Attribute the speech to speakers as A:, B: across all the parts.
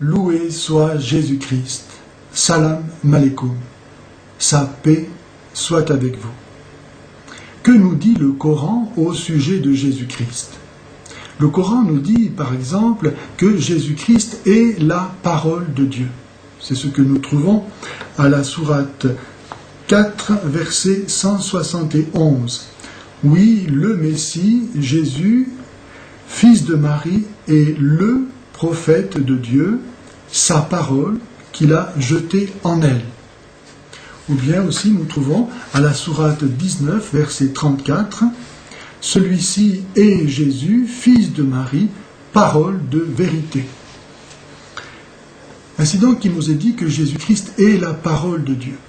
A: Loué soit Jésus-Christ. Salam Maleikum. Sa paix soit avec vous. Que nous dit le Coran au sujet de Jésus-Christ ? Le Coran nous dit, par exemple, que Jésus-Christ est la parole de Dieu. C'est ce que nous trouvons à la sourate 4, verset 171. Oui, le Messie, Jésus, fils de Marie, est le prophète de Dieu, sa parole qu'il a jetée en elle. Ou bien aussi nous trouvons à la sourate 19, verset 34, celui-ci est Jésus, fils de Marie, parole de vérité. Ainsi donc, il nous est dit que Jésus-Christ est la parole de Dieu.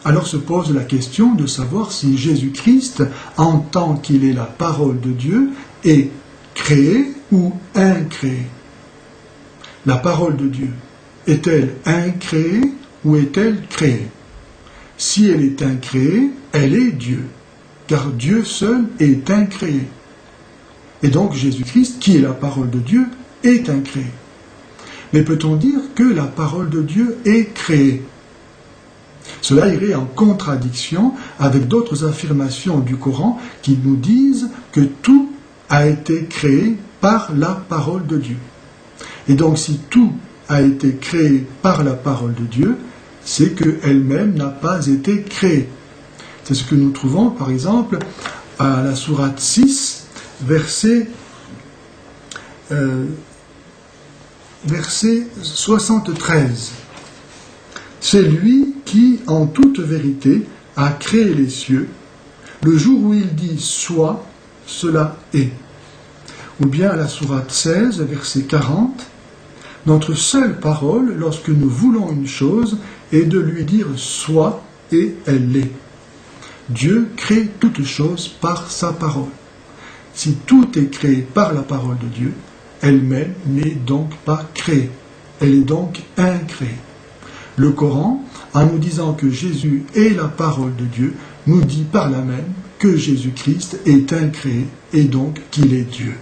A: Alors se pose la question de savoir si Jésus-Christ, en tant qu'il est la parole de Dieu, est créé ou incréé. La parole de Dieu, est-elle incréée ou est-elle créée ? Si elle est incréée, elle est Dieu, car Dieu seul est incréé. Et donc Jésus-Christ, qui est la parole de Dieu, est incréé. Mais peut-on dire que la parole de Dieu est créée ? Cela irait en contradiction avec d'autres affirmations du Coran qui nous disent que tout a été créé par la parole de Dieu. Et donc si tout a été créé par la parole de Dieu, c'est qu'elle-même n'a pas été créée. C'est ce que nous trouvons par exemple à la sourate 6, verset 73. C'est lui qui, en toute vérité, a créé les cieux. Le jour où il dit « soit », cela est. Ou bien à la sourate 16, verset 40, « Notre seule parole, lorsque nous voulons une chose, est de lui dire « soit » et elle l'est. Dieu crée toutes choses par sa parole. Si tout est créé par la parole de Dieu, elle-même n'est donc pas créée. Elle est donc incréée. Le Coran, en nous disant que Jésus est la parole de Dieu, nous dit par là même que Jésus-Christ est incréé et donc qu'il est Dieu.